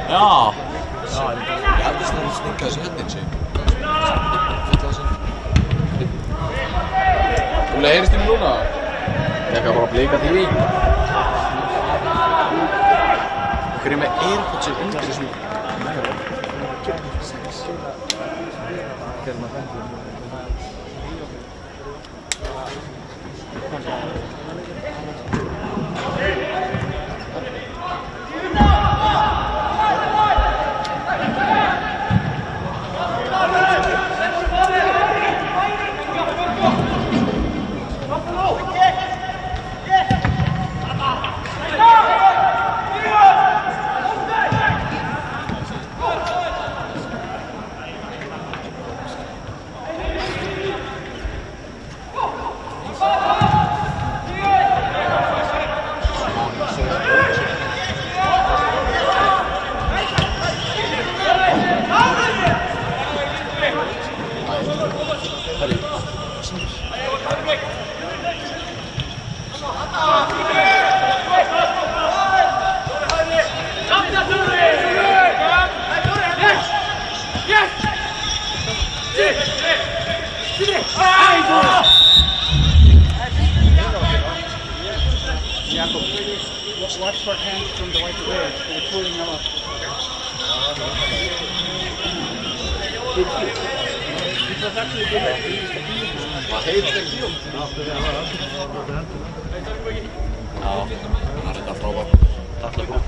Ja, det är snarare snickar sig helt inte. Olle Heiristin núna. Ég kan bara blika TV. Hverju með AirPods undir þessum? Watch for hands from the white players. They're pulling them up. It was actually good. Vad heter det? Ja, han räddar framför. Tackla bra.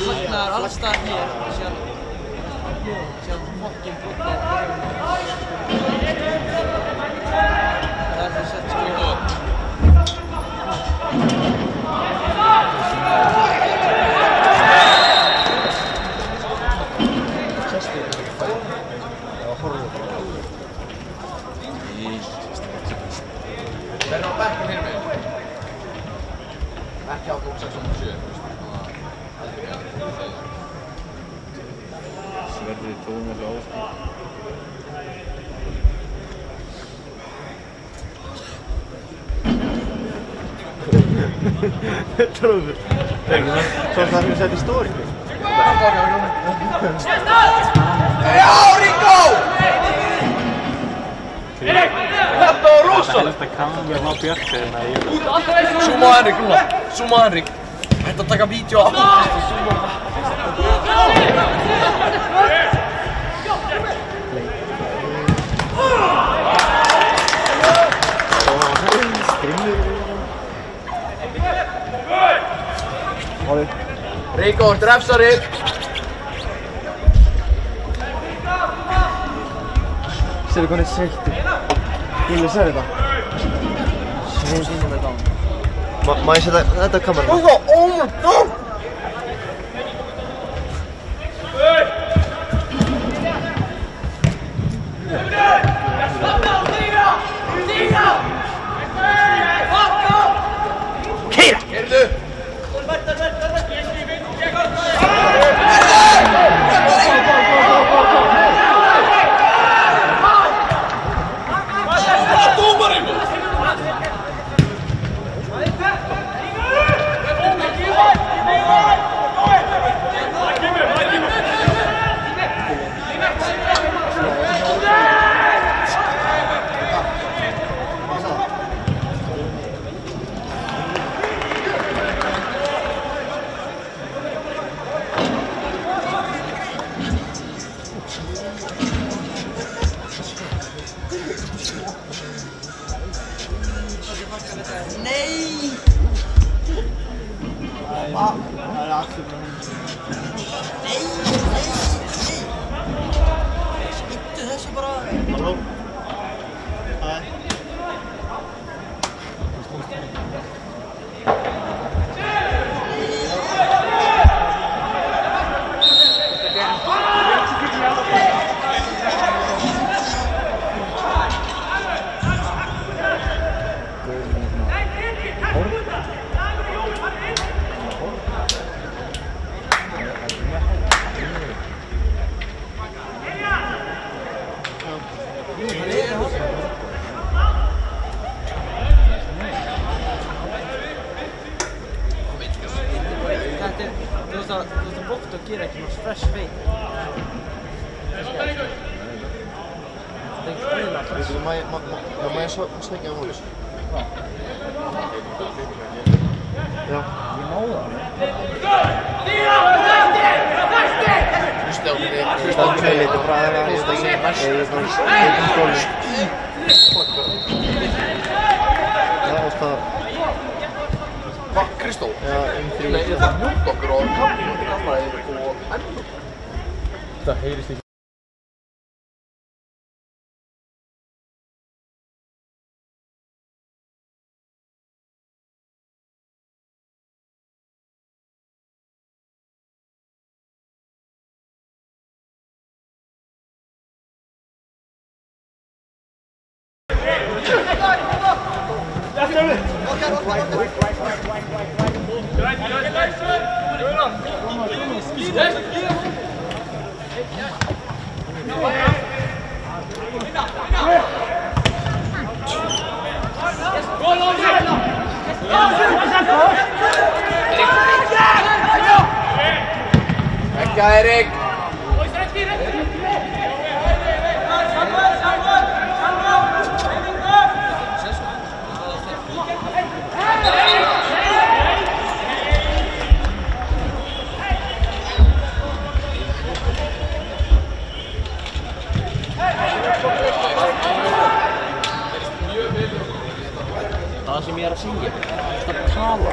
Vaknar alla staðar hér og síðan fokkin brotnar. Það er þess að Just ekki á 607, Sverrir Tómas Ásson. Tróður. Svo það er sett í stóri. Já, Ríkó! Þetta var rosalega! Þetta kann við ná björkseðina í Zooma á Henrik núna, zooma á Henrik. Hætti að taka vídeo á Ríkó, drefsari! Ser du hvað hann sveittur? Gulli, sér þetta? Sýnum þetta á hann. Má ég setja þetta á kameruna? Oh my god! Keira! Keirðu! Nei! Það er aftur bara hún. Skittu þessu bara. Halló? Hæ? Þú veist að bótt og gera ekki náttúrulega fresh feit. Það er ekki spila fresh. Má ég snakka á múlis? Já. Ég má það. Hlusta á mig. Hlusta á mig lite bara það að hlusta ekki næst. Ég er skóli. Já, og það. Hvað, Kristó? Já, Nei, það mjúkt okkur og kaffið okkur kallaði og endur. Það heyrist ekki. Ekki Erik! Það sem ég er að syngja, það tala.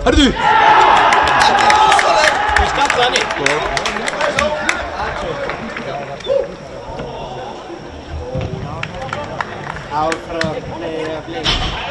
Hörðu! Þú skallaði hann í. Áfram, blík.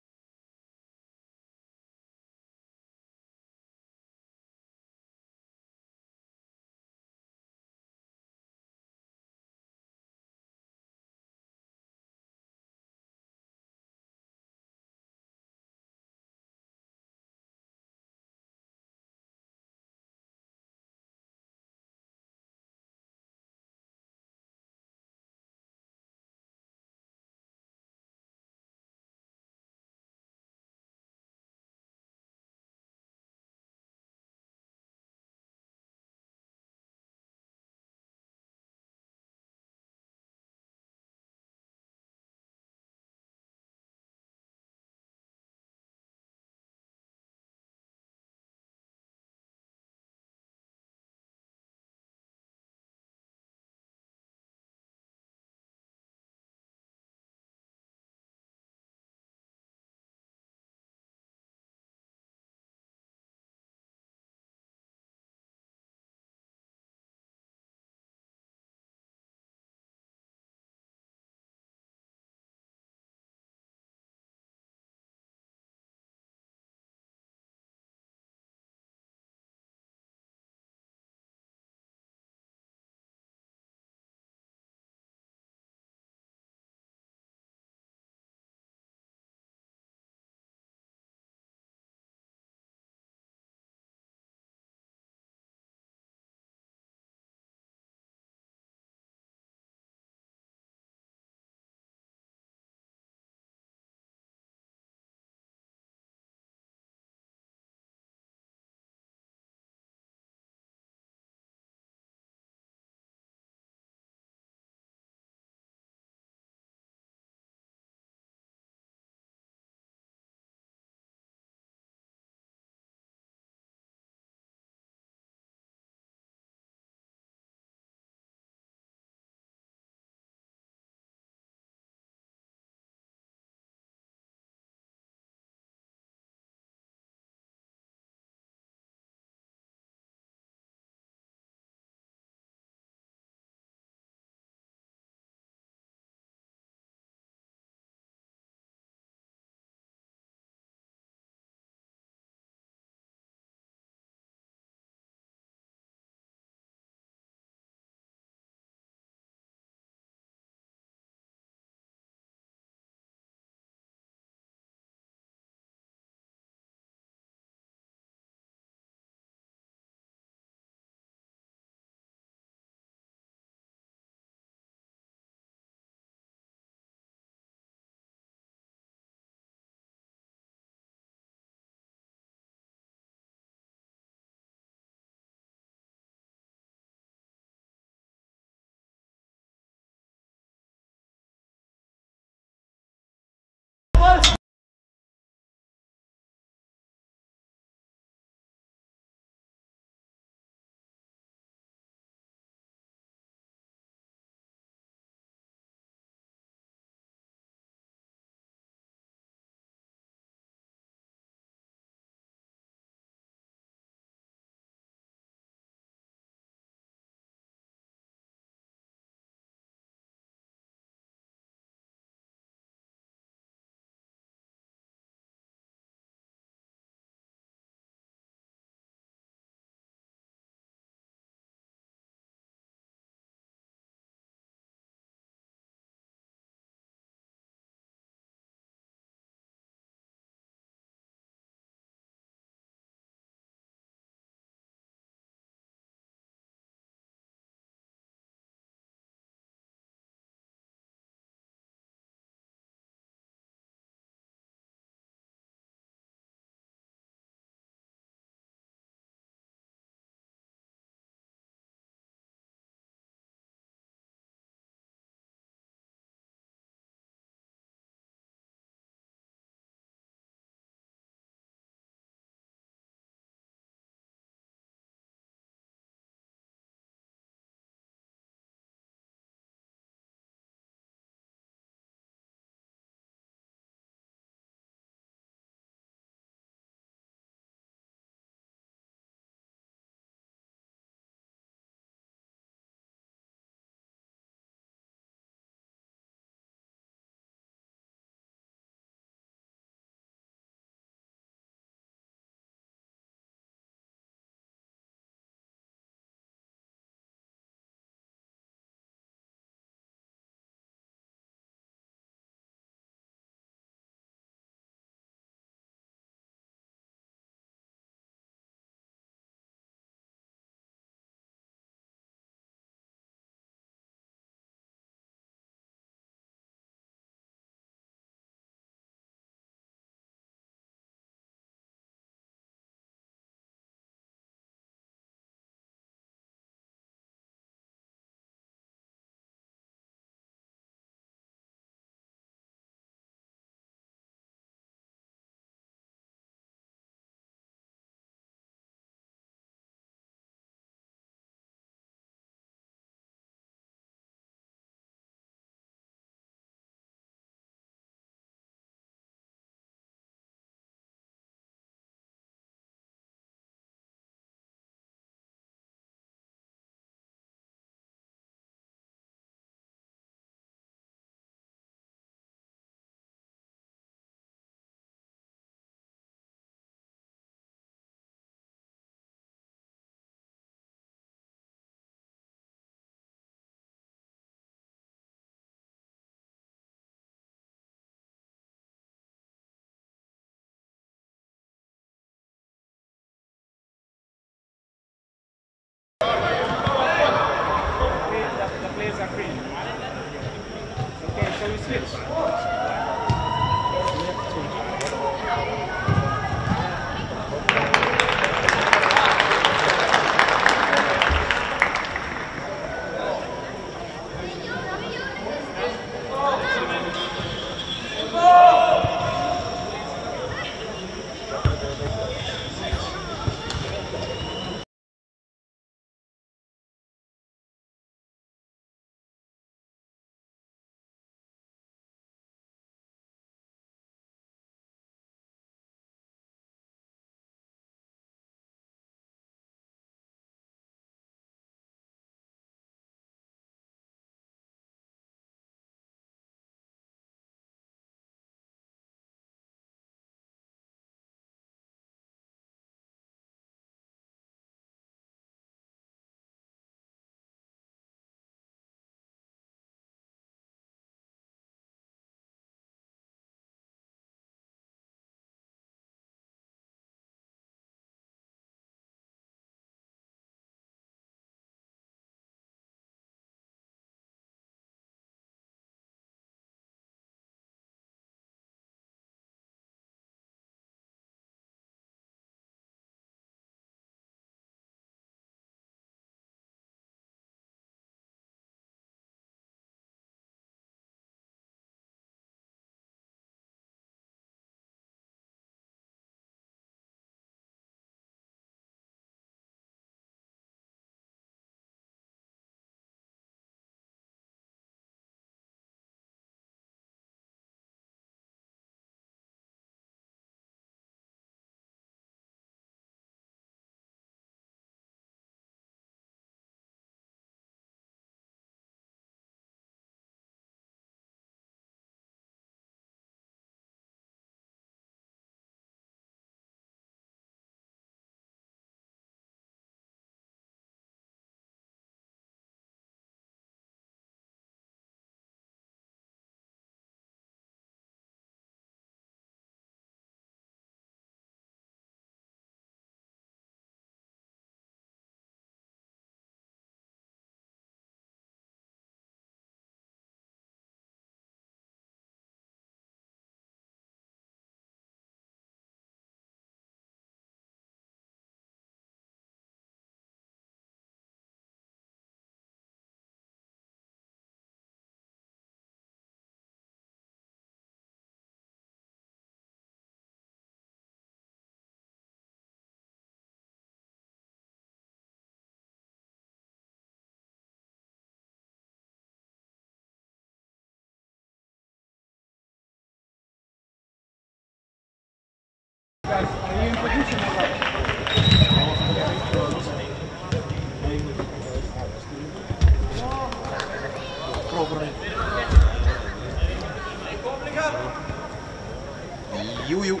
Jú.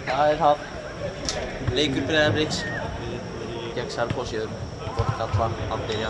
Það er það. Leikur Breiðabliks gegn Selfoss í öðrum. Þorkalla að byrja.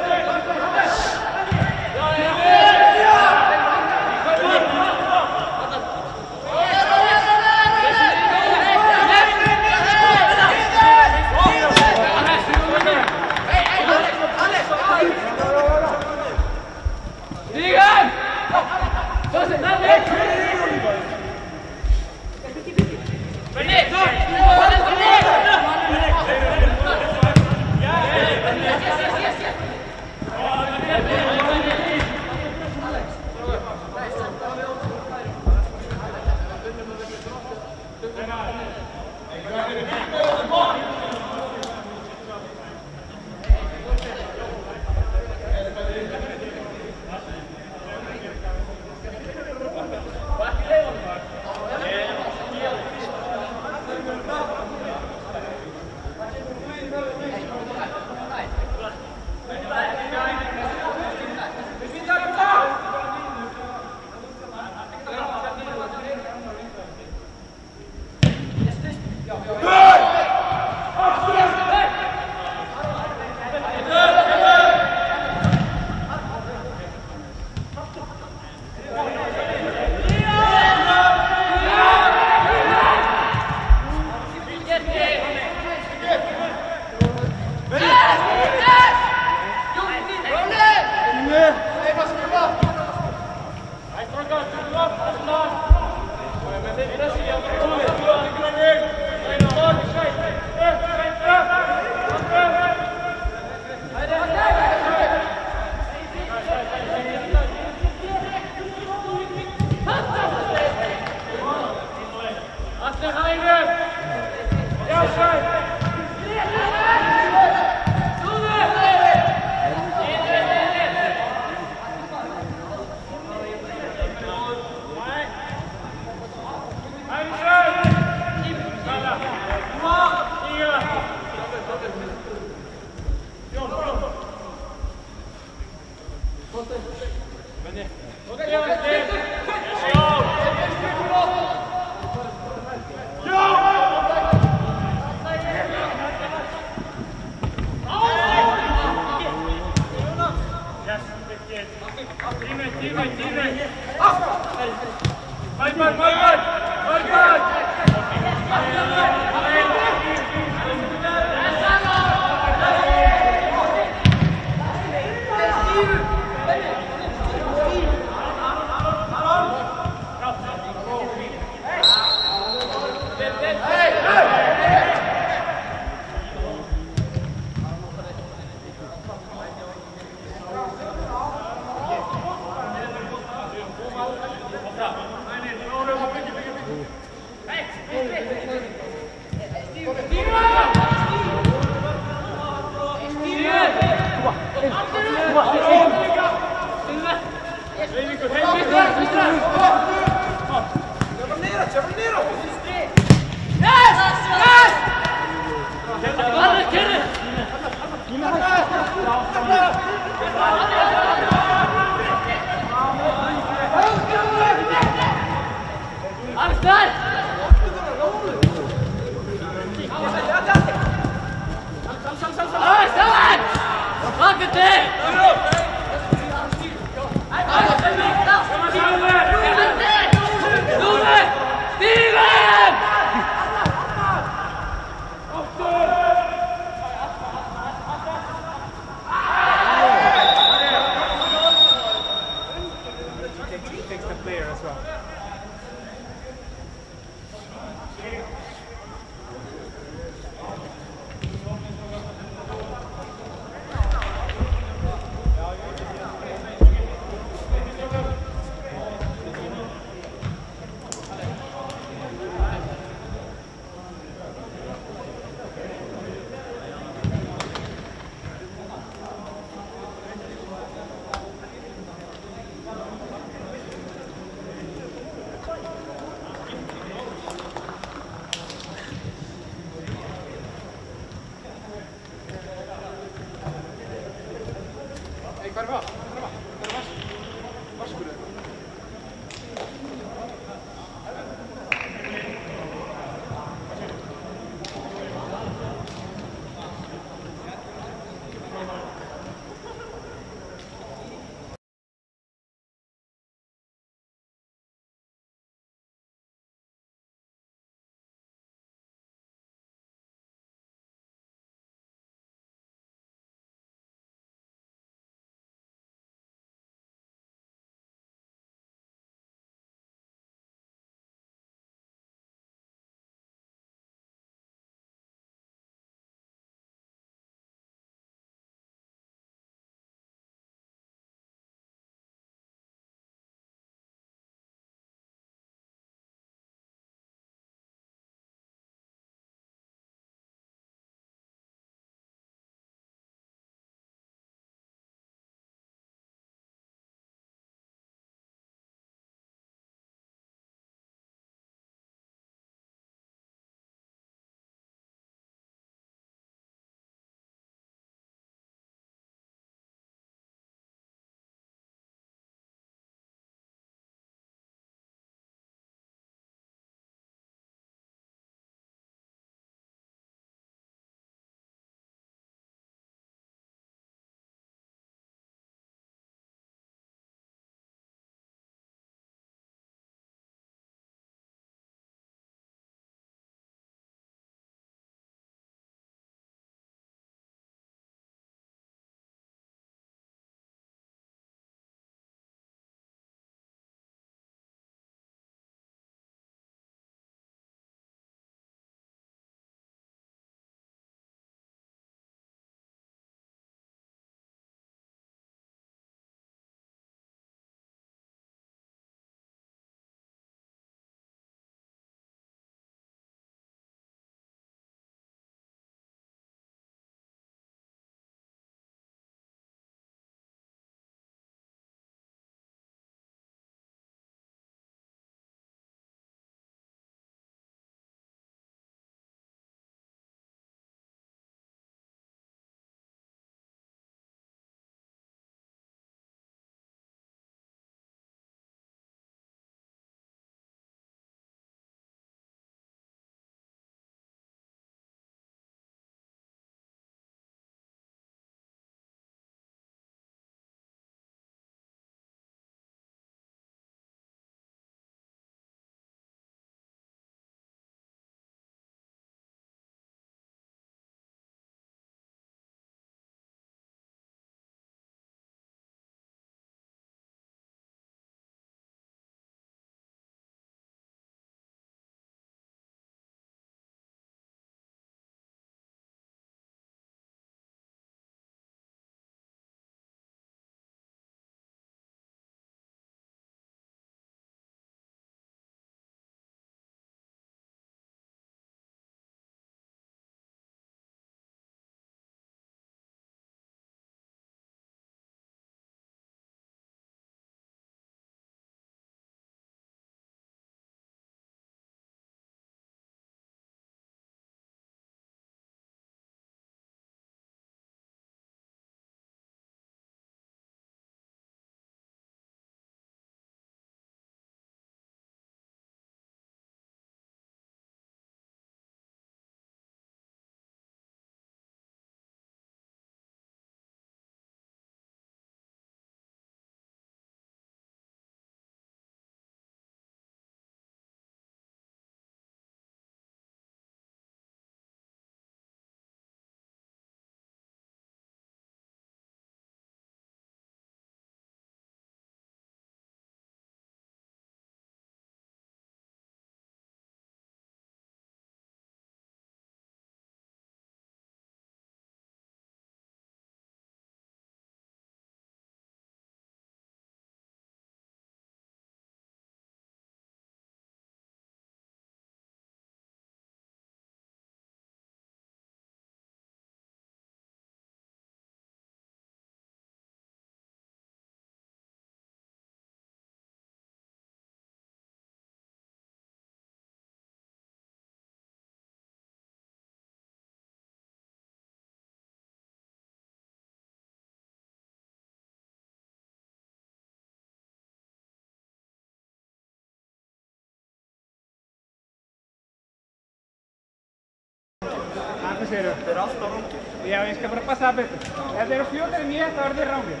rángir, segir þú? Þeir eru alltaf rángir. Já, ég skal bara passa það betur. Ef þeir eru fljótari en ég, þá eru þeir rángir.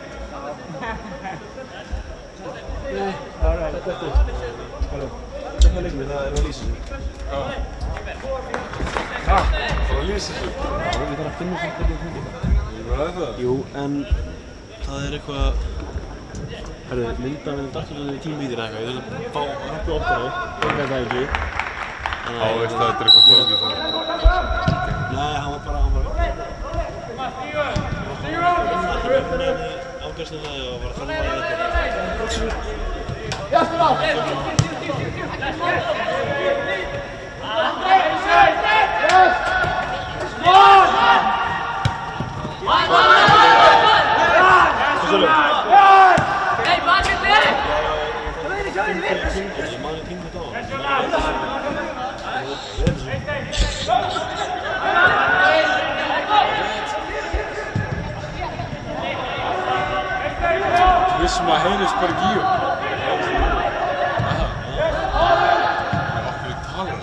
Þetta er leikum við, það er að lýsa sig. Það var að lýsa sig. Já, við þarfum að finna svona hvernig það. Ég var það. Jú, en það er eitthvað... Herðu, myndavélinn datt út í 10 vítir eða eitthvað. Ég þurfti að fá rappi opnaði. Ég veit það ekki. Já, veist það, þetta er eitthvað flókið svona. Nei, hann var bara... Ágærslega og var að þarna að Vissum að heyrðist bara ekki í honum. Okkur talar.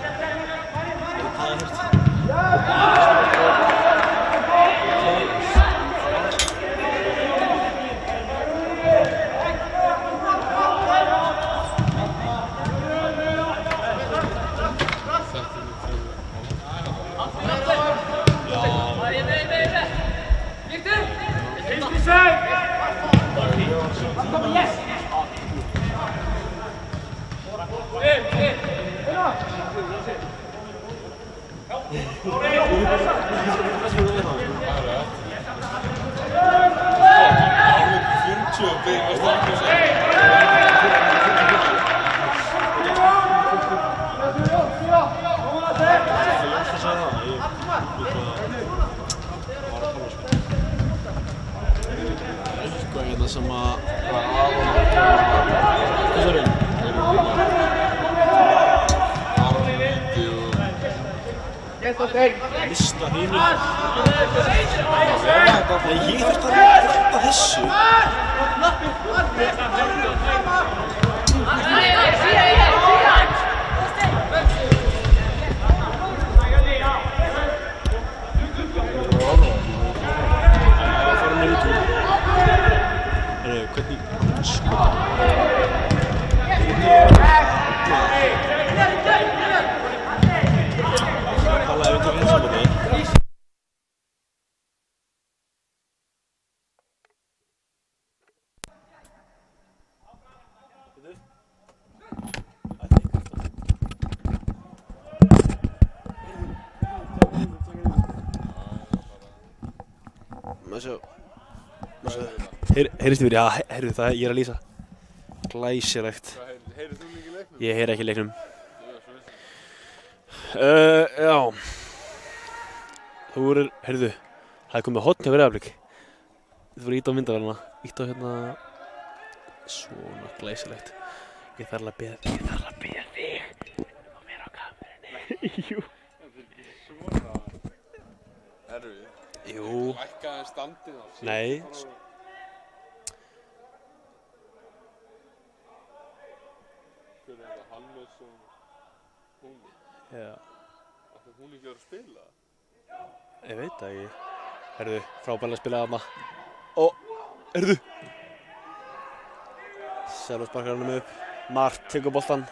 Eitthvað hérna sem að... Lista hínu. Nei, ég þurfti að rætta þessu. Það fara mér út úr. Hvernig... Talaði við tók eins og þetta. Heyrðist þið verið? Já, heyrðu það, ég er að lýsa. Glæsilegt. Heyrðu þú mikið leiknum? Ég heyri ekki leiknum. Já. Þú voru, heyrðu, það er komið hotn hjá Breiðablik. Þú voru ít á myndavélina. Ít á hérna... Svona glæsilegt. Ég þarf að beða þig. Og mér á kamerunni. Jú. Svona... erfið. Jú. Lækkaði standið á sig. Nei. Hver er þetta? Hannes og hún? Já. Ætli hún ekki verið að spila? Ég veit það ekki. Herðu, frábærlega spilaði þarna. Og, herðu. Sjálfur sparkar hann upp. Mart tekur boltan.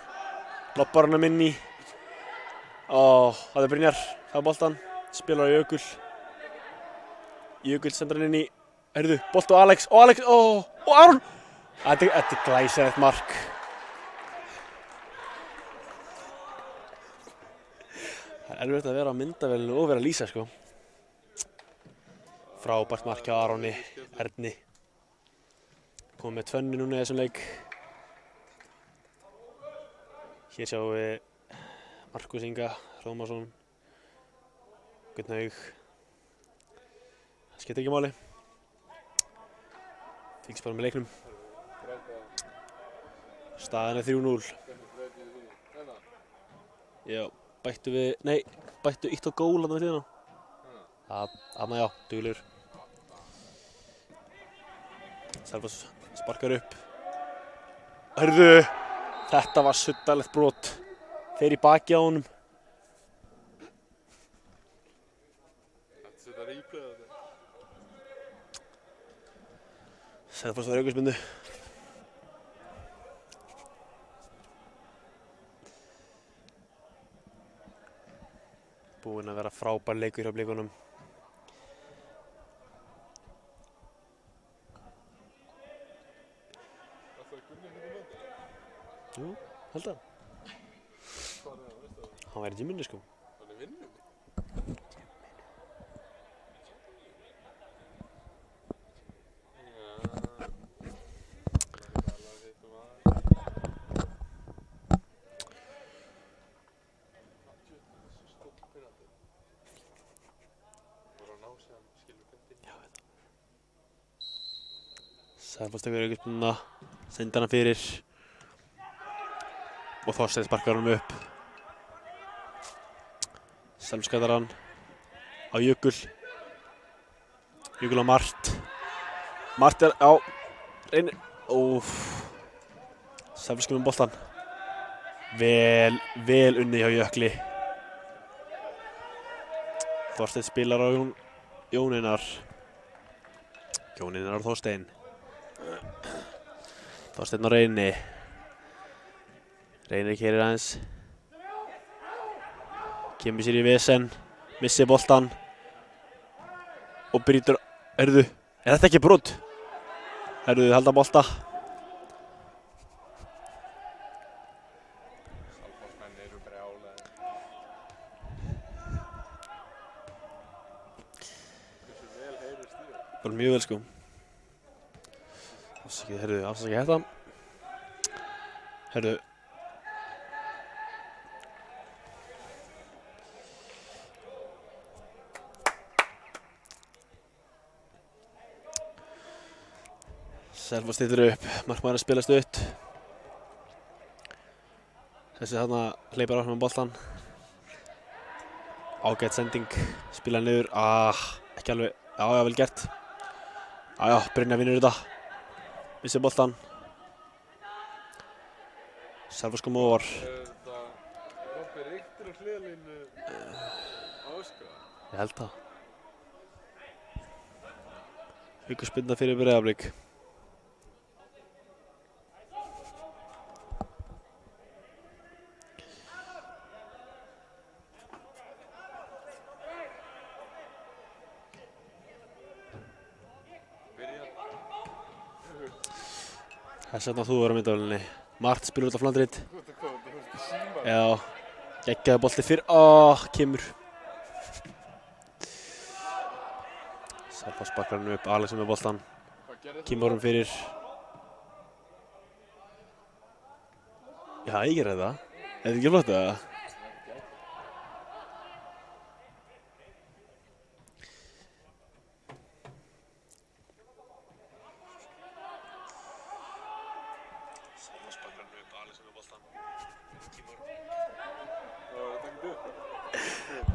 Loppar hann inn í. Það er Brynjar. Það er boltan. Spilar á Jökul. Jökull sendur hann inn í. Herðu, bolt og Alex. Og Aron. Þetta er glæsilegt mark. Það er erfitt að vera á myndavélinu og vera að lýsa, sko. Frábært mark hjá Aroni, Erni. Komið með tvönni núna í þessum leik. Hér sjáum við Markus Inga, Hróðmarsson, Gunnhaug. Það skiptir ekki máli. Fylgst bara með leiknum. Staðan er 3-0. Já, bættu ítt á gól þarna við hliðina. Þarna já, duglegur. Selfoss sparkar upp. Hörðu, þetta var suttalegt brot. Fer í baki á honum. Selfoss var aukaspyrnu. Búinn að vera frábær leikur hjá Blikunum. Jú, held að. Hann væri í gyminu sko. Hann vinnunni? Selfoss tekur aukaspyrnuna, sendi hana fyrir og Þorsteinn sparkar honum upp. Selfoss skætar hann á Jökul. Jökul á Mart. Mart er á reynir. Selfoss kemur boltan. Vel unni hjá Jökli. Þorsteinn spilar á Jón Einar. Jón Einar og Þorsteinn. Þorsteinn á Reyni. Reynir keyrir aðeins. Kemur sér í vesen. Missir boltan. Og brýtur. Heyrðu, er þetta ekki brot? Heyrðu, halda bolta. Selfossmenn eru brjálaðir. Hversu vel heyrist þér? Bara mjög vel sko. Afsakið þetta. Heyrðu. Selfoss stýttir upp, markmaðurinn spila stutt. Þessi þarna hleypar áfram með boltan. Ágætt sending, spila niður. Ekki alveg, já, vel gert. Já, Brynja vinnur þetta. Missir boltan. Selfoss kom ofar. Þetta Robbi reyktur á hliðalínu áskra? Ég held það. Aukaspyrna fyrir Breiðablik. Þess vegna þú var á myndavélinni. Mart spilur út á flandrið. Já, geggjaði bolti fyrir. Kemur. Selfoss bakkar hann upp, Alex með boltan. Kemur hann fyrir. Já, ég gerði það. Er þetta ekki flott eða?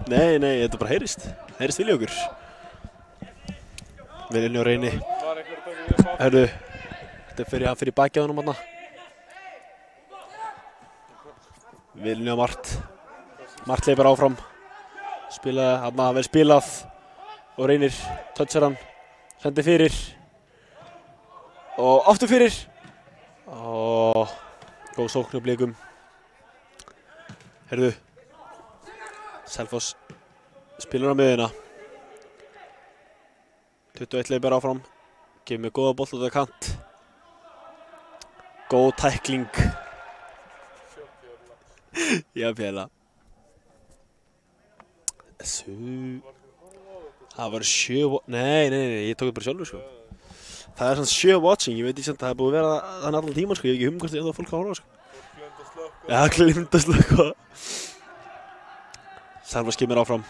Nei, þetta bara heyrist. Heyrist vilja okkur. Vel inni á Reyni. Herðu, þetta fyrir bakið á honum þarna. Vel inni á Mart. Mart hleypar áfram. Spilaði, þarna vel spilað. Og Reynir touchar hann. Sendi fyrir. Og aftur fyrir. Góð sókn á Blikum. Herðu. Selfoss spilar á miðjuna. 21 hleypar áfram. Gefur mig góða boll út af kant. Góð tækling. Já, pjæla. Það var 7... Nei, ég tók þetta bara sjálfur sko. Það er svona 7 watching, ég veit ekki sem það er búið að vera þannig allan tíman sko. Ég hef ekki hvort það er fólk að horfa sko. Já, glemt að slökkva. Selfoss kemur áfram.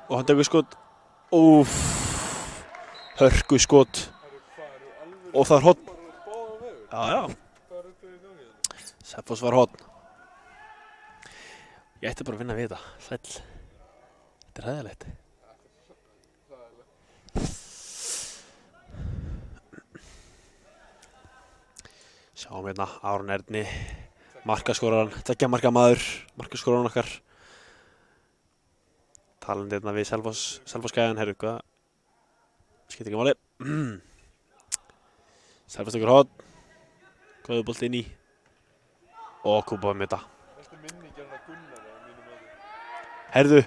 Og hann tekur skot. Hörku skot. Og það er horn. Já. Selfoss var horn. Ég ætti bara að vinna við þetta. Sæll. Þetta er hæðilegt. Sjáum hérna Aron Erni. Markaskoraran, 2 marka maður, markaskoraran okkar. Talandi hérna við Selfoss-gæðan, herru, hvað? Skiptir ekki máli. Selfoss tekur horn. Góður bolti inn í. Og Kuba með þetta. Bestu minningarinn að Gunnar á mínum mati. Herðu.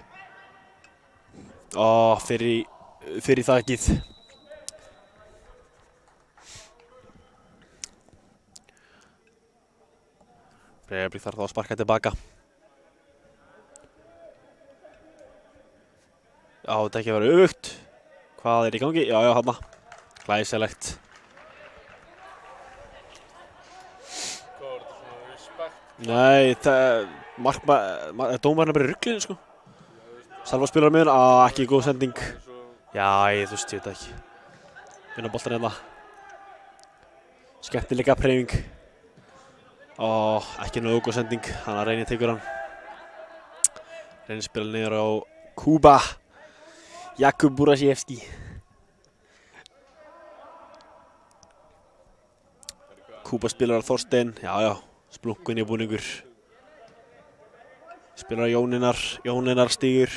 Fyrir þakkið. Breiðablik þarf þá að sparka tilbaka. Já, þetta ekki að vera öfugt. Hvað í gangi? Já, þarna. Glæsilegt. Hvað var þetta svona respekt? Nei, dómarinn er bara í ruglinu, sko. Selfoss spilar með hérna, ekki góð sending. Já, þú veist, ég veit ekki. Vinna boltan hérna. Skemmtilega hreyfing. Ekki nógu góð sending, þannig að Reynir tekur hann. Reynir spila niður á Kuba. Jakub Buraszewski. Kuba spilar á Þorstein, já, splunkunni búningur. Spilar á Jóninar stígur.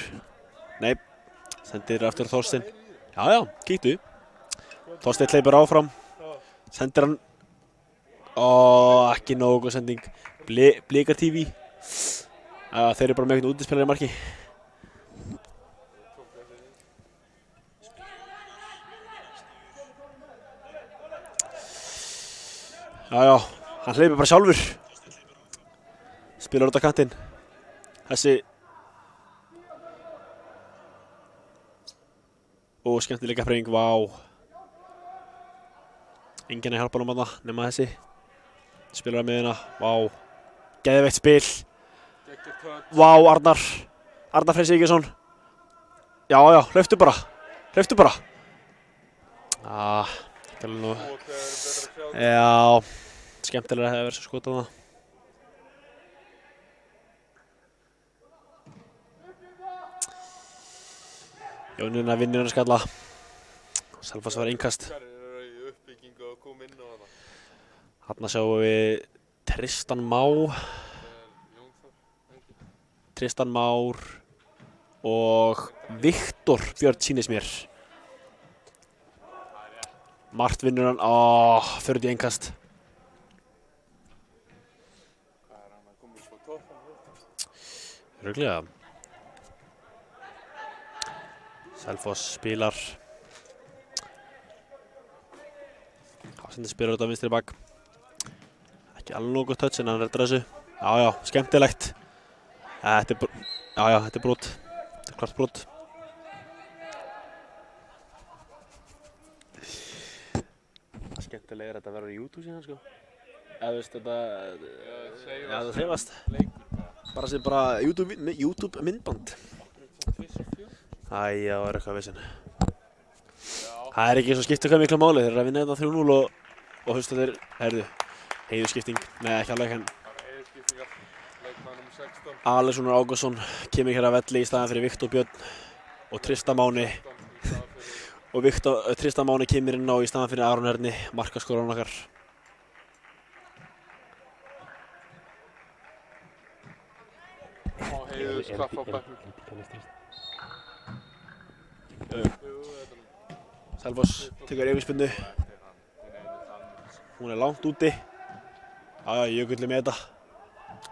Nei, sendir aftur Þorstein. Já, kíktu. Þorstein hleypur áfram. Sendir hann. Ekki nógu góð sending. Blika TV. Þeir eru bara með einhvern útispilari í marki. Já, hann hleypur bara sjálfur. Spilar út á kantinn. Þessi. Skemmtilega hreyfing, vá. Enginn að hjálpa honum þarna nema þessi. Spilar með hérna, vá. Geðveikt spil. Vá, Arnar Freyr Sigurðsson. Já, hlauptu bara. Ekki alveg nú. Já, skemmtilega hefði verið svo skotað það. Jónína vinnir hann skalla. Selfoss var innkast. Hver eru í uppbyggingu að koma inn á hana? Þarna sjáum við Tristan Már og Viktor Björn sýnist mér. Mart vinnur hann, fyrir út í innkast. Hvað er hann að koma upp á toppinn? Örugglega. Selfoss spilar. Hásendi spilar út á vinstri bak. Ekki alveg nógu touch en hann reddar þessu. Já, skemmtilegt. Þetta er brot. Þetta er klart brot. Skemmtilega er þetta verður í YouTube síðan, sko. Eða þú veist, þetta seifast. Bara sem YouTube myndband. Það er eitthvað vissin. Það er ekki svo skipta hvað miklu máli. Þeir eru að vinna þetta 3-0 og haustu þeir, heiðurskipting. Nei, ekki alveg henn. Heiðurskiptingar, leikmaður nr. 16. Alexander Ágústsson kemur hér að velli í staðan fyrir Viktor Björn og Tristan Máni. Og Tristan Máni kemur inn á í staðan fyrir Aron Erni, markaskoran okkar. Heiður straff á bekknum. Selfoss tekur yfirspinnu. Hún er langt úti. Jökulli með þetta.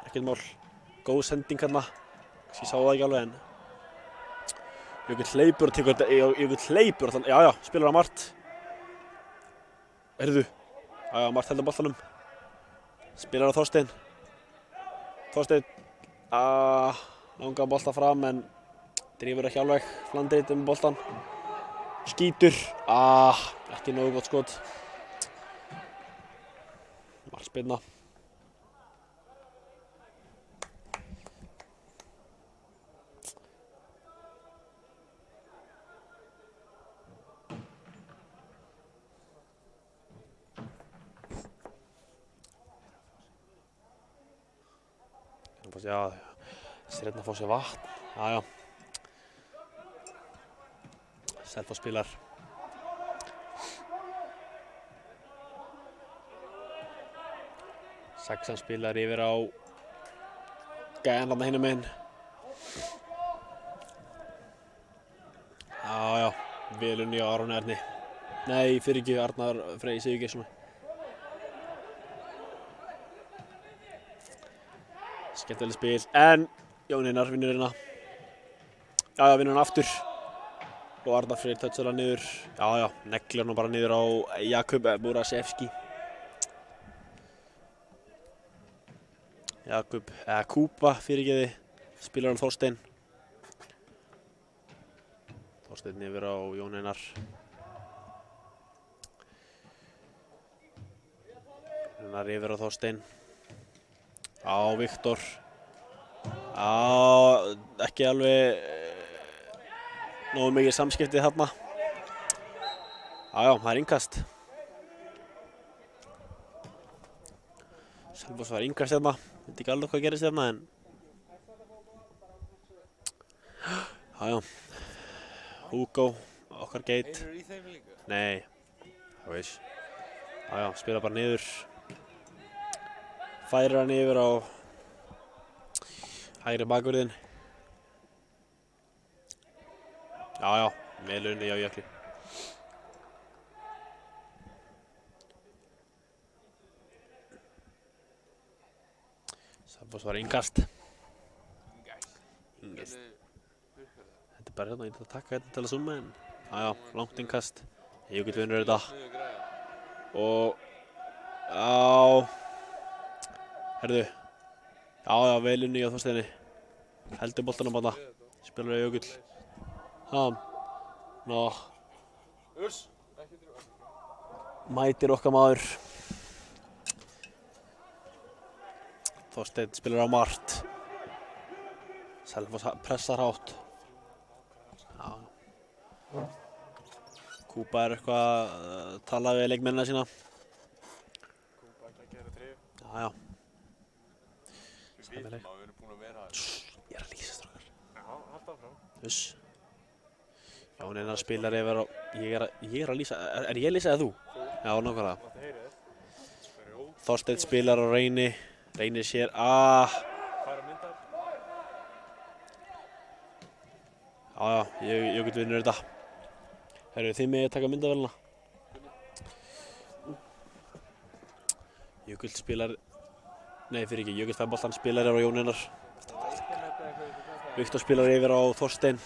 Ekkert mál. Góð sending hérna. Ég sá það ekki alveg en. Jökull hleypur og tekur þetta. Já, spilar á Mart. Heyrðu. Mart heldur boltanum. Spilar á Þorstein. Langar bolta fram en drífur ekki alveg. Flandreit boltan. Skítur. Ekki nógu gott skot. Mart spilna. Já, þessi reyna að fá sér vatn. Já. Selfoss spilar. Saxan spilar yfir á gæjan þarna hinum megin. Velunni og Aron Erni. Nei, fyrir ekki Arnar Frey Sigurgeirsson. Skemmtileg spil, en Jón Einar vinnur hérna. Já, vinnur hann aftur. Og Arnar Freyr touchar hann niður. Já, neglir hann bara niður á Jakub Burasevski. Jakub, Kuba fyrirgeði, spilar hann Þorstein. Þorstein yfir á Jón Einar. Einar yfir á Þorstein. Á Viktor. Já, ekki alveg nógu mikið samskiptið þarna. Já, það innkast. Selfoss var innkast hérna. Veit ekki alveg hvað gerist hérna, en já. Hugo, okkar geit. Einur í þeim líka? Nei, það veist. Já, spila bara niður. Færir hann yfir á hægri bakvörðinn. Já, vel unnið hjá Jökli. Selfoss var innkast. Innkast. Þetta er bara hérna, ég ætla að taka hérna til að summa, en já, langt innkast. Jökull vinnur þetta. Og herðu. Já, vel unnið hjá Þorsteini. Heldur boltanum þarna. Spilar á Jökull. Ná. Mætir okkar maður. Þorsteinn spilar á Mart. Selfoss pressar hátt. Já. Kuba eitthvað að tala við leikmennina sína. Kuba ekki að gera treyju. Já. Við vitum að við erum búin að vera að... Ég er að lýsa strákar. Já, halda áfram. Þess. Jón Einar spilar yfir á... Ég er að lýsa... Er ég að lýsa eða þú? Já, nákvæmlega. Máttu heyra þér. Þorsteinn spilar á Reyni. Reyni sér... Færa myndar. Já, Jökull vinnur þetta. Herru, þið með að taka myndavélina. Jökull spilar... Nei, fyrir ekki. Jökull fær boltann, spilar yfir á Jón Einar. Viktor spilar yfir á Þorstein.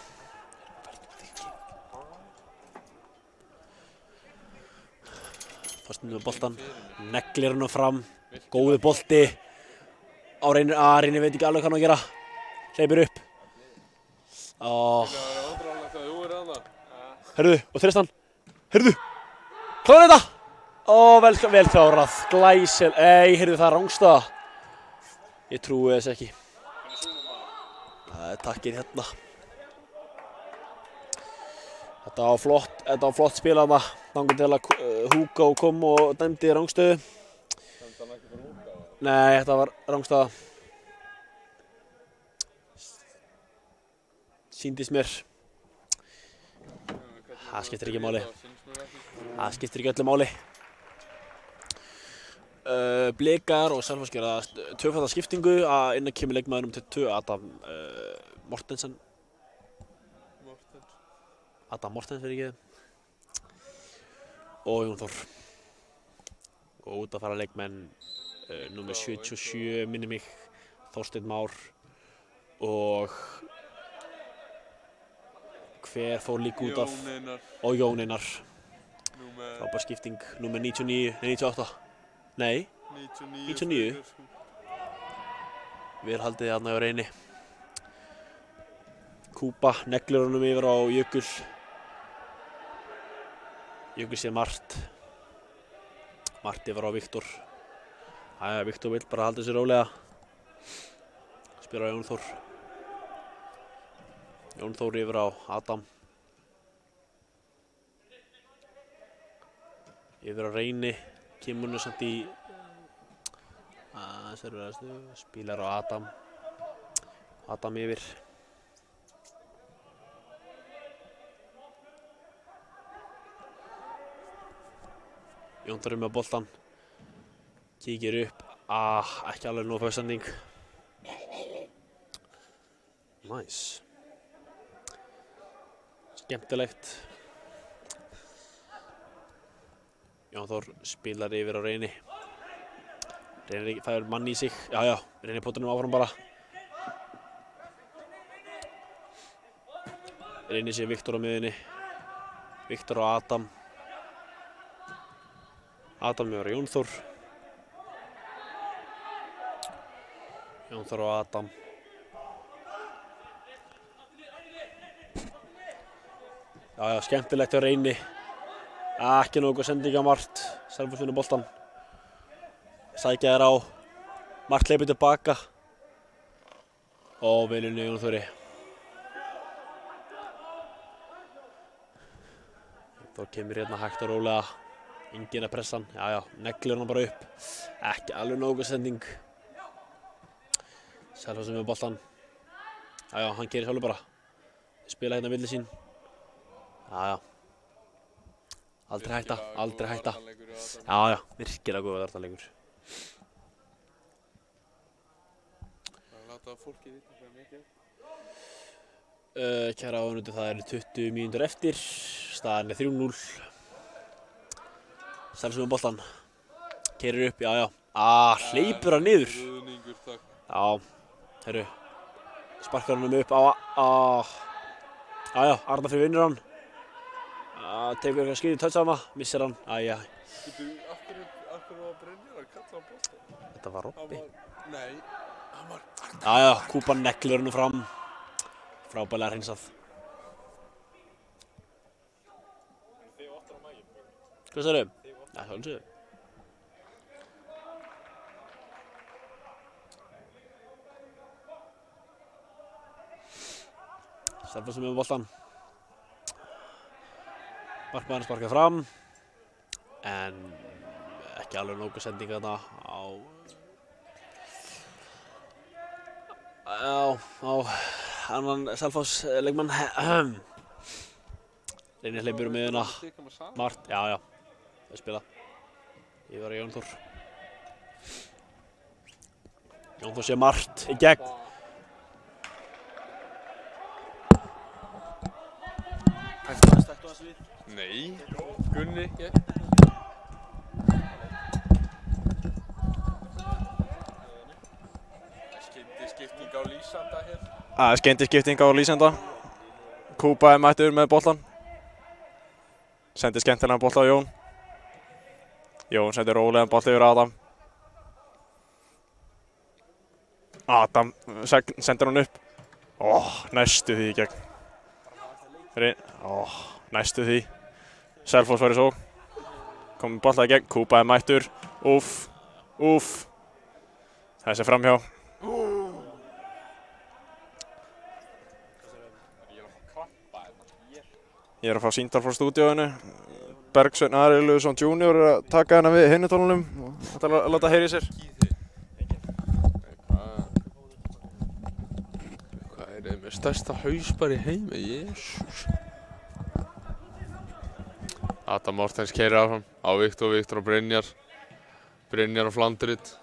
Þorstein með boltann. Neglir hann fram. Góði bolti. Á Reynir. Reynir veit ekki alveg hvað hann á að gera. Hleypir upp. Það er ándræðanlegt að þú er þarna. Herðu, og Tristan. Herðu. Klára þetta. Vel klárað. Glæsil. Heyrðu, það er rangstaða. Ég trúi þess ekki. Það er takkir hérna. Þetta var flott spil þarna. Þangað til að Hugo kom og dæmdi rangstöðu. Dæmdi hann ekki fyrir Hugo? Nei, þetta var rangstaða. Sýndist mér. Það skiptir ekki máli. Það skiptir ekki öllu máli. Blikar og Selfoss gera tvöfalda skiptingu að innan kemur leikmaður til 2 Adam Mortensen. Adam Mortens fyrir ekki. Og Jón Þór. Og út að fara leikmenn númer 77 minni mig, Þorsteinn Már og hver fór líka út af? Og Jón Einar. Frábær skipting, númer 99, 98. Nei, 99. Vel haldið þarna á Reyni. Kuba neglir honum yfir á Jökull. Jökull sé Mart. Mart yfir á Viktor. Viktor vill bara halda sér rólega. Spyr á Jón Þór. Jón Þór yfir á Adam. Yfir á Reyni. Kemur nú samt í spilar á Adam. Adam yfir. Jón Þór með boltann. Kíkir upp. Ekki alveg nóg föstsending. Nice. Skemmtilegt. Jón Þór spilar yfir á Reyni. Reyni fær mann í sig. Já, Reyni pottunum áfram bara. Reyni sé Viktor á miðjunni. Viktor og Adam. Adam yfir á Jón Þór. Jón Þór og Adam. Já, skemmtilegt hjá Reyni. Ekki nógu sendinga Mart. Selfoss vinnur boltann. Sækja þær á. Mart hleypur tilbaka. Og vinnur Jón Þóri. Þá kemur hérna hægt og rólega. Enginn að pressa hann. Já, neglir hann bara upp. Ekki alveg nógu sending. Selfoss vinnur boltann. Já, hann keyrir sjálfur bara. Spila hérna milli sín. Já. Aldrei hætta. Já, virkilega góður varnarleikur. Láta fólki vita hvað mikið. Kæra áhorfendur, það eru 20 mínútur eftir. Staðan er 3-0. Selfoss með boltann. Keyrir upp, já. Hleypur hann niður. Ruðningur, takk. Já, herru. Sparkar hann upp á. Arnarfreyr vinnur hann. Tekur eitthvað skriðið touch á hana, missir hann. Veitu, af hverju var Brynjar að kalla á bolta? Þetta var Robby. Nei, hann var... Kúpan neglir hann fram. Frábærlega hreinsað. Þið áttur á mægin. Hvað sagðirðu? Það er séu. Selfoss með boltann. Markmaðurinn sparkar fram. En ekki alveg nógu sending þarna á annan Selfoss leikmann. Reynir hleypur miðjuna. Mart, já. Það spila. Yfir á Jón Þór. Jón Þór sé Mart í gegn. Stættu hans við. Nei, Gunni ekki. Skipting á Lýsanda hér. Skemmtiskipting á Lýsanda. Kúpa er mættur með boltan. Sendi skemmtilegan bolta á Jón. Jón sendi rólegan bolta yfir Adam. Adam sendir hann upp. Næstu því í gegn. Næstu því. Selfoss var í sókn. Komið bolta í gegn. Kúpa er mættur. Úff. Þessi framhjá. Ég er að fá síndal frá stúdíóinu. Bergsveinn Arilusson Jr. er að taka hérna við hinnutólunum og ætlar að láta heyra í sér. Hvað er það með stærsta haus bara í heimi? Jésús. Adam Mortens keyrir áfram á Viktor og Brynjar. Brynjar og Flanderit.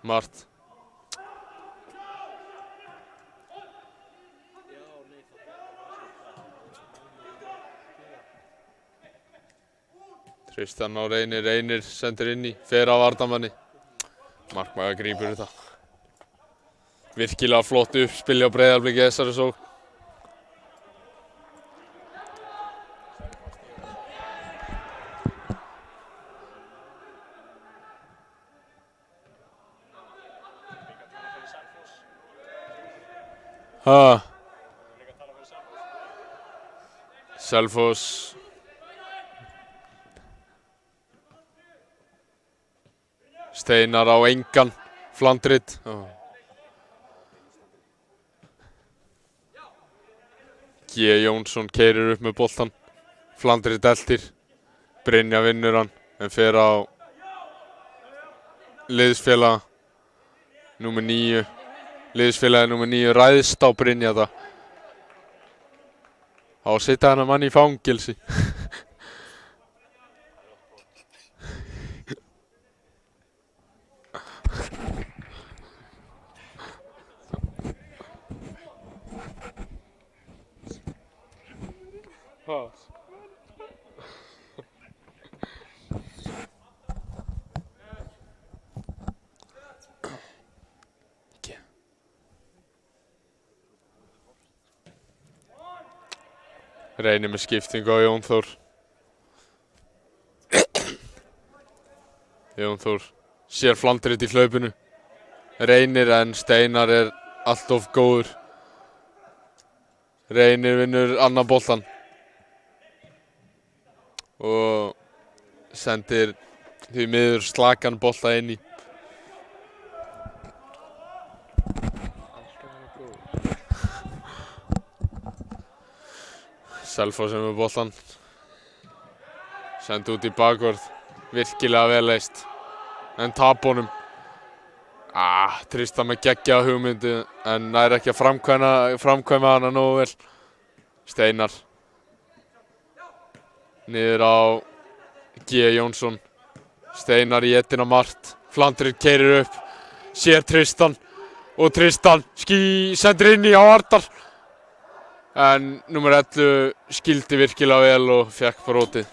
Mart. Tristan á Reynir sendir inn í, fer á varnarmanni. Markmaður grípur þetta. Virkilega flott uppspil hjá Breiðabliki þessari sókn. Selfoss. Steinar á engan. Flandrit. G. Jónsson keyrir upp með boltan. Flandrit eltir. Brynja vinnur hann en fer á liðsfélaga númer 9. Liðsfélagi númer 9 ræðst á Brynja það. Á að setja hennar mann í fangilsi. Reynir með skiptingu á Jón Þór. Jón Þór sér Flandrit í hlaupinu. Reynir en Steinar allt of góður. Reynir vinnur annan boltan. Og sendir því miður slakan bolta inn í. Selfoss með boltan. Sendi út í bakvörð. Virkilega vel leyst. En tap honum. Tristan með geggjaða hugmyndi en nær ekki að framkvæma hana nógu vel. Steinar. Niður á G. Jónsson. Steinar í etina Mart. Flandrit keyrir upp. Sér Tristan. Og Tristan sendir inn í á Arnar. En númer 11 skildi virkilega vel og fekk brotið.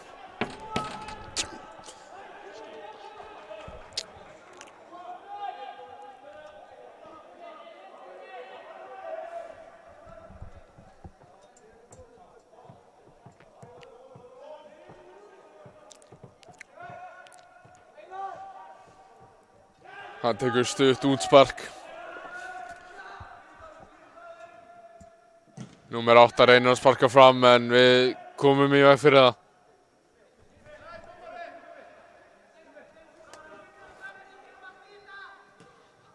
Hann tekur stutt útspark. Númer 8 reynir að sparka fram en við komum í veg fyrir það.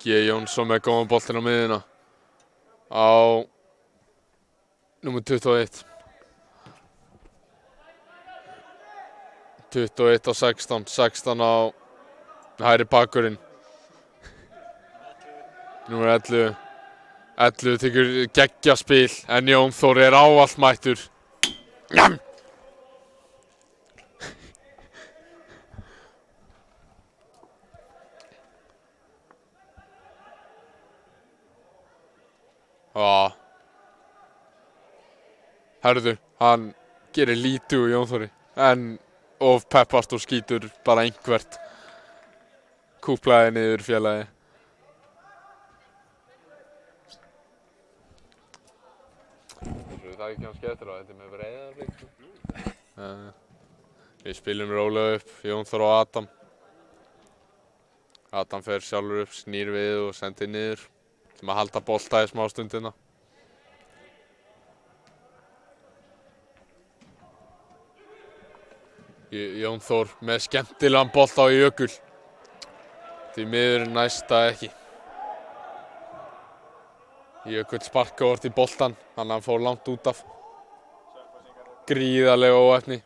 G. Jónsson með góðan boltinn á miðjuna. Á númer 21. 21 á 16. 16 á hægri bakvörðinn. Númer 11. 11 tekur geggjaspil en Jón Þór ávallt mættur. Njam! Herðu, hann gerir lítið úr Jón Þóri en of peppast og skýtur bara einhvert. Kúplaði niður félagi. Það ekki kannski eftir á, þetta með Breiðablik. Við spilum rólega upp, Jón Þór og Adam. Adam fer sjálfur upp, snýr við og sendir niður. Til að halda bolta í smá stundina. Jón Þór með skemmtilegan bolta á Jökul. Því miður næsta ekki. Jökull sparka orð í boltan, hann fór langt út af. Gríðarlega óheppni.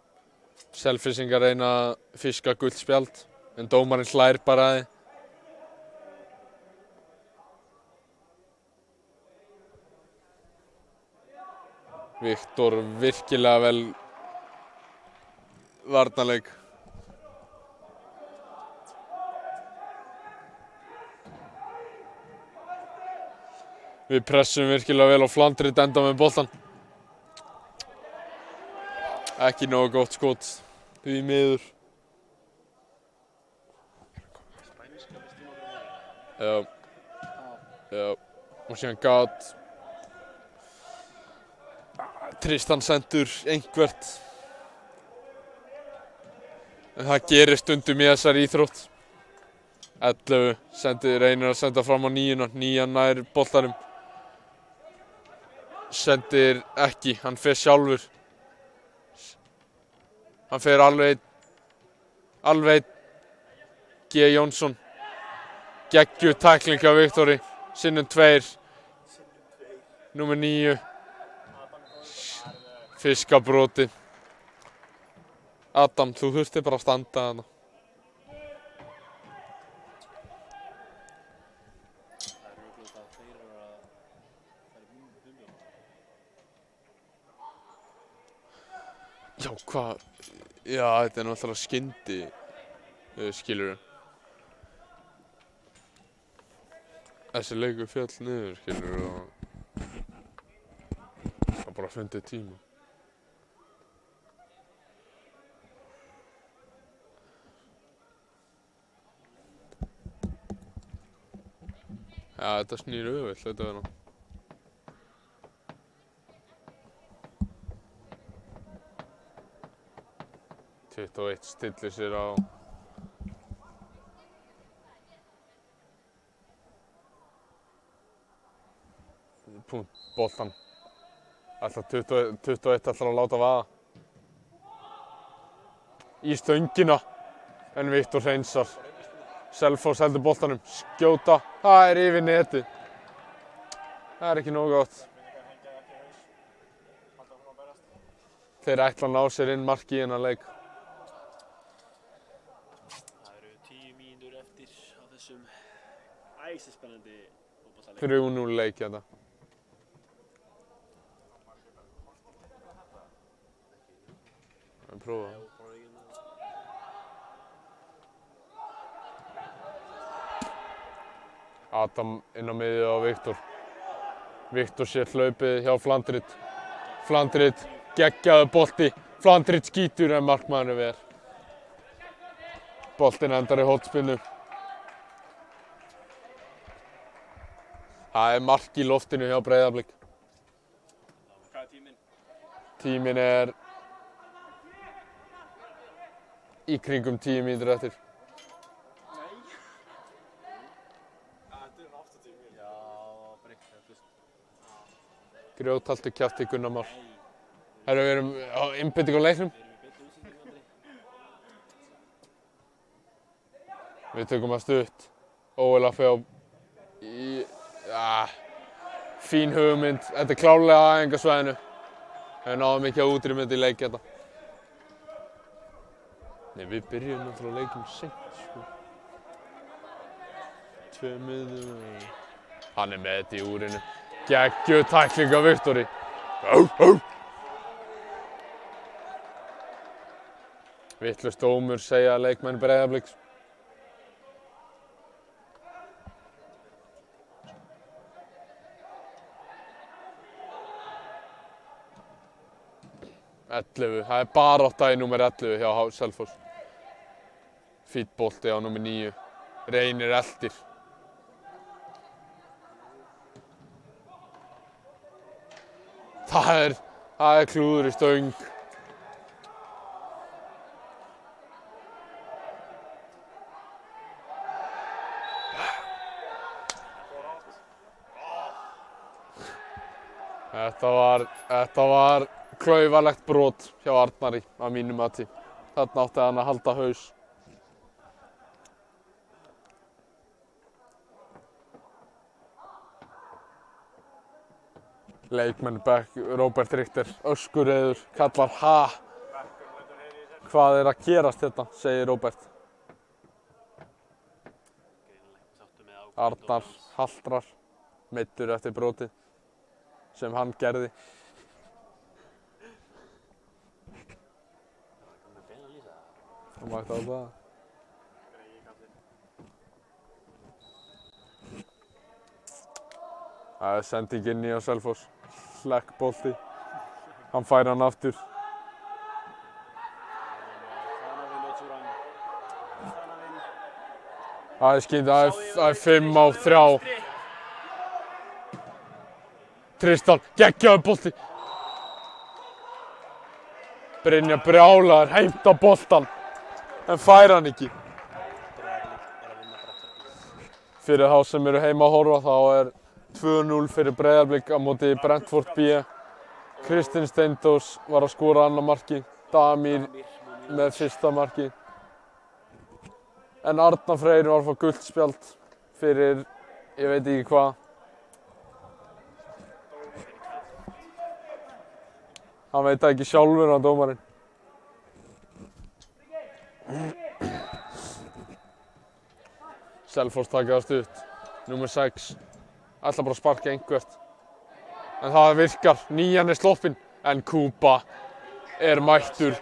Selfyssingar reyna að fiska gult spjald, en dómarinn hlær bara að því. Viktor virkilega vel varnarleik. Við pressum virkilega vel og Flandrit enda með boltan. Ekki nógu gott skot, því miður. Já. Og síðan gat Tristan sendur einhvert. En það gerir stundum í þessari íþrótt. 11 reynir að senda fram á 9. 9 nær boltanum. Sendir ekki, hann fer sjálfur. Hann fer alveg G. Jónsson. Geggjuð tækling af Viktori. Sinnum 2. Númer 9. Fiskabroti. Adam, þú þurftir bara að standa þarna. Já, hvað? Já, þetta náttúrulega skyndi, skilurðu. Þessi leikur féll niður, skilurðu, og það bara fundið tíma. Já, þetta snýr auðvelt, þetta verður. 21 stillir sér á boltan. Alltaf 21 ætlar að láta vaða. Í stöngina, en Viktor hreinsar. Selfoss heldur boltanum, skjóta, það er yfir netið. Það er ekki nógu gott. Þeir ætla að ná sér inn marki í þennan leik. Það eru 10 mínútur eftir á þessum æsispennandi fótboltaleik. 3-0 leik hérna. Prófa. Adam inn á miðju á Viktor. Viktor sér hlaupið hjá Flandrit. Flandrit geggjaður bolti. Flandrit skýtur en markmaðurinn er ver. Boltinn endar í hornspyrnu. Það er mark í loftinu hjá Breiðablik. Hvað er tíminn? Tíminn er í kringum 10 mínútur eftir. Grjóthaltur kjafti Gunnar Már. Herru, við erum á innbytting á leiknum. Við tökum að stutt. Óel Affi á fín hugmynd. Þetta er klárlega á æfingasvæðinu. Við náðum ekki að útrýma þetta í leik hérna. Nei, við byrjum náttúrulega leikjum seint, sko. 2 miðum. Hann er með þetta í úrinu. Geggjuð tækling af Viktori. Vitlaus dómur segja leikmenn Breiðabliks. Það er barátta í númer 11 hjá Selfoss. Fínn bolti á númer 9. Reynir eldir. Það er klúður í stöng. Þetta var klaufalegt brot hjá Arnari að mínu mati. Þarna átti hann að halda haus. Leikmenn Róbert Richter, öskureiður, kallar ha. Hvað er að gerast þetta, segir Róbert. Arnar haltrar, meiddur eftir brotið sem hann gerði. Það mætti á það. Það er sending inn í á Selfoss. Slekkbolti. Hann fær hann aftur. Það er skýnt, það er 5 á 3. Tristan, geggjaður bolti. Brynjar brjálaður, heimta boltan. En fær hann ekki. Fyrir þá sem eru heima að horfa þá er 2-0 fyrir Breiðablik á móti Brentford B. Kristinn Steindós var að skora annað marki. Damir með fyrsta marki. En Arnar Freyr var að fá gult spjald fyrir, ég veit ekki hvað. Hann veit ekki sjálfur á dómarinn. Selfoss taka það stutt. Númer 6. Ætla bara að sparka einhvert. En það virkar. 9 er sloppinn. En Kuba er mættur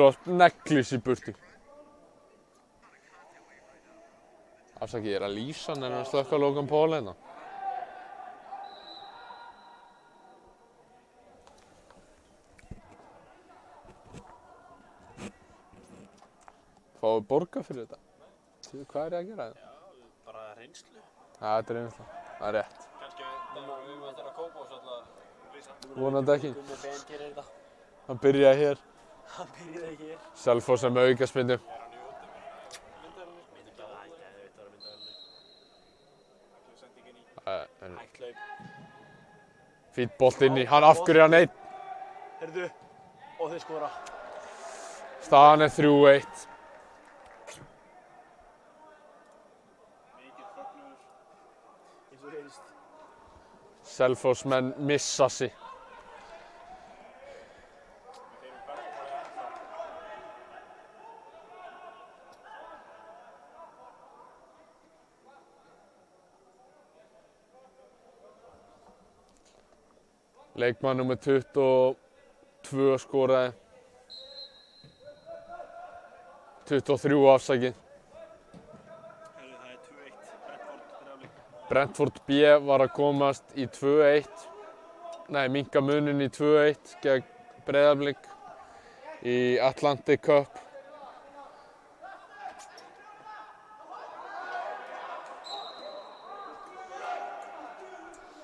að neglis í burtu. Afsakið, ég er að lýsa hann en að slökka Logan Paul hérna. Fáum við borga fyrir þetta? Hvað er ég að gera þetta? Já, bara reynslu. Ja, þetta er reynslu. Það er rétt. Kannski við ættum að kópa og svo alltaf lýsa. Vonandi ekki. Gummi Ben gerir þetta. Hann byrjaði hér. Hann byrjaði ekki hér. Selfoss er með aukaspyrnu. Fýtt bolt inn í, hann afhverju hann einn. Heyrðu, og þeir skora. Staðan er 3-1. Eins og heyrist. Selfoss menn missa sig. Leikmann nummer 22 skoraði. 23 afsakið. Heyrðu, það er 2-1. Brentford. Brentford B var að komast í 2-1. Nei, minnka munin í 2-1 gegn Breiðablik í Atlantic Cup.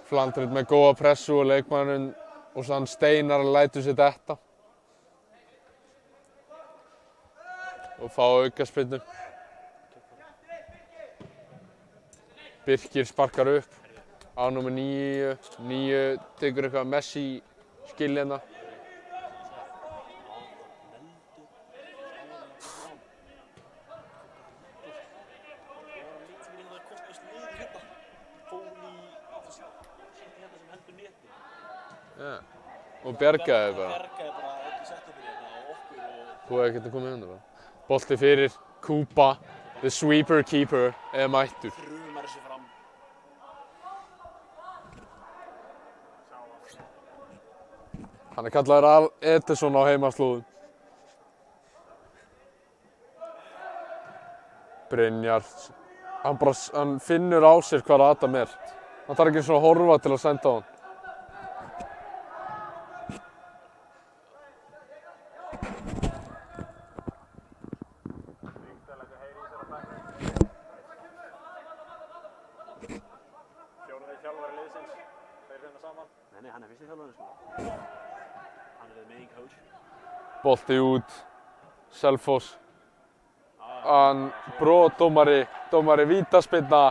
Flandrið með góða pressu og leikmanninn og sann Steinar lætur sér detta. Og fá aukaspyrnu. Birkir sparkar upp á númer 9. 9 tekur eitthvað Messi skilina. Og bjargaði bara. Bjargaði bara öllu setupinu hérna og okkur og... Þú hefði getið komið undan bara. Bolti fyrir Kuba, the sweeper keeper, er mættur. Frumar þessu fram. Hann er kallaður Al Ederson á heimaslóðum. Brynjar, hann finnur á sér hvað Adam er. Hann þarf ekki svona að horfa til að senda á hann. Nei, hann er fyrsti þjálfarinn sko. Hann er main coach. Bolti út, Selfoss. Hann dómari vítaspyrna.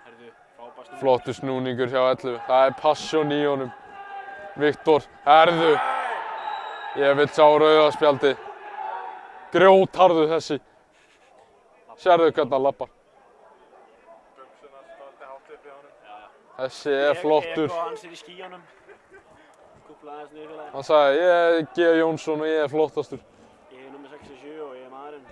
Herðu, frábær snúningur. Flottur snúningur hjá 11. Það er passion í honum. Viktor, herðu. Ég vil sjá rauða spjaldi. Grjótharður þessi. Sérðu hvernig hann lappar. Þessi er flottur. Hans er í skíunum. Kúplaði aðeins niður félagi. Hann sagði, ég er G. Jónsson og ég er flottastur. Ég er nummer 67 og ég er maðurinn.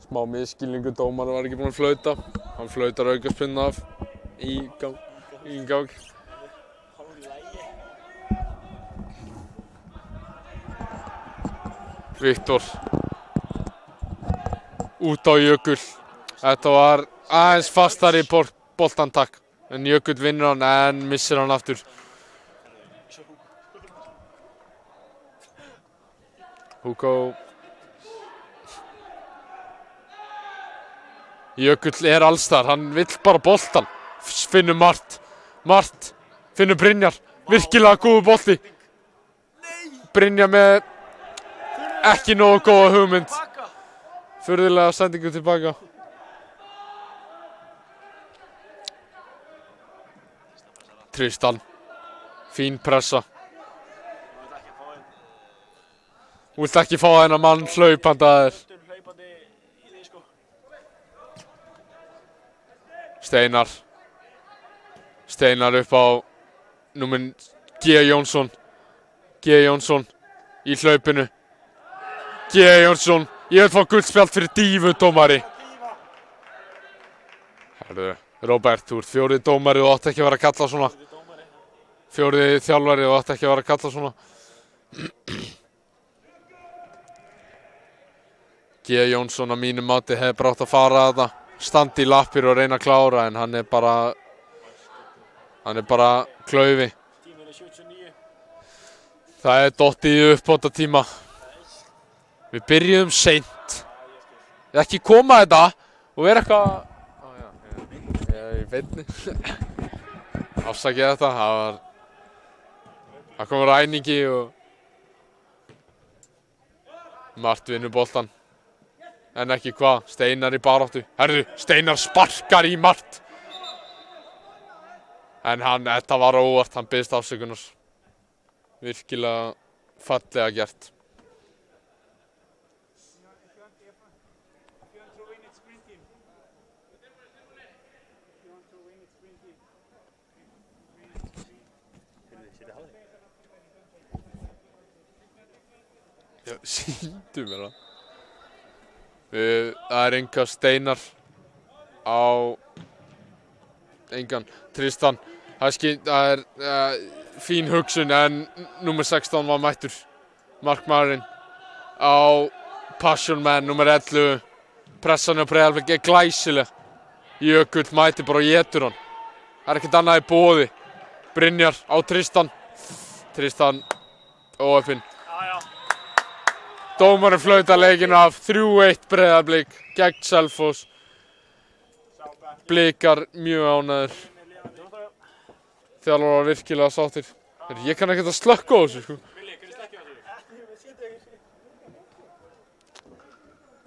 Smá misskilningur, dómarinn var ekki búinn að flauta. Hann flautar aukaspyrnu af í gang. Hálf í lagi. Viktor. Út á Jökul. Þetta var aðeins fastari boltantak. En Jökul vinnur hann en missir hann aftur. Hugo. Jökull er allstar, hann vill bara boltan. Finnur Mart. Finnur Brynjar. Virkilega góður bolti. Brynjar með ekki nógu góða hugmynd. Furðulega sendingu tilbaka. Tristan. Fín pressa. Þú vilt ekki fá þennan mann hlaupandi að þér. Hlaupandi í því sko. Steinar upp á númer G. Jónsson. G. Jónsson í hlaupinu. G. Jónsson, ég vil fá guldspjald fyrir dífu dómari. Herðu, Róbert, þú ert fjórið dómari og átt ekki að vera að kalla svona. Fjórið þjálfari og átt ekki að vera að kalla svona. G. Jónsson að mínu mati hefði brátt að fara að það. Standi í lappir og reyna að klára en hann er bara klaufi. Tíminn er 79. Það er dottið í uppbótartíma. Við byrjuðum seint. Ekki koma þetta og vera eitthvað... beinni. Afsakið þetta, það kom ræningi og Mart vinnur boltan. En ekki hvað, Steinar í baráttu. Herðu, Steinar sparkar í Mart. En þetta var óvart, hann biðst afsökunar. Virkilega fallega gert. Já, sýndu mér það. Það er enga Steinar á engan Tristan. Það er fín hugsun en númer 16 var mættur. Markmaðurinn á Passion Man, númer 11. Pressan á Breiðablik er glæsileg. Jökull mætir bara og étur hann. Það er ekkert annað í boði. Brynjar á Tristan. Tristan óheppinn. Dómarinn flautar leikinn af 3-1 Breiðablik gegn Selfoss. Blikar mjög ánægðir. Þjálfarar var virkilega sáttir. Ég kann ekkert að slökkva á þessu, sko.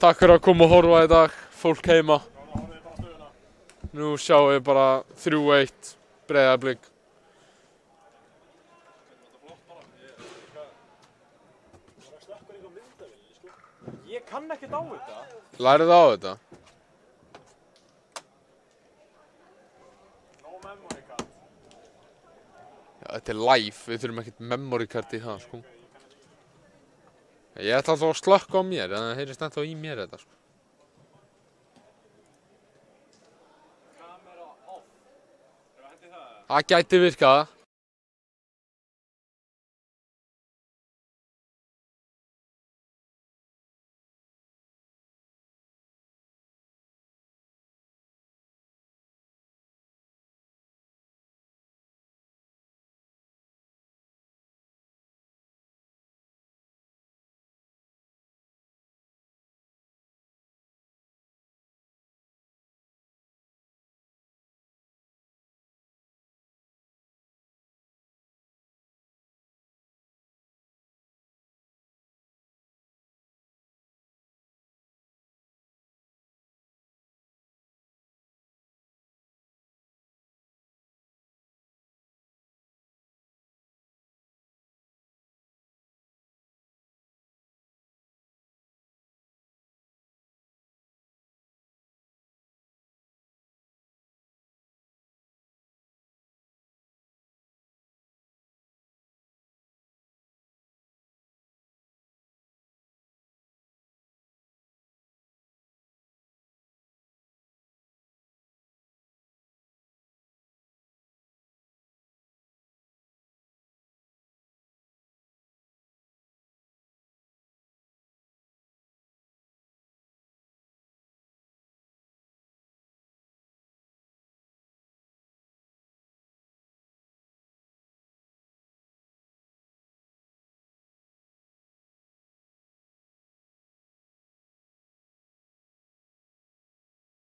Takk fyrir að koma og horfa í dag, fólk heima. Nú sjáum við bara 3-1 Breiðablik. Ég kann ekkert á þetta. Lærið á þetta? Já, þetta er live, við þurfum ekkert memory card í það, sko. Ég ætla alltaf að slökkva á mér, en það heyrist ennþá í mér þetta, sko. Það gæti virkað.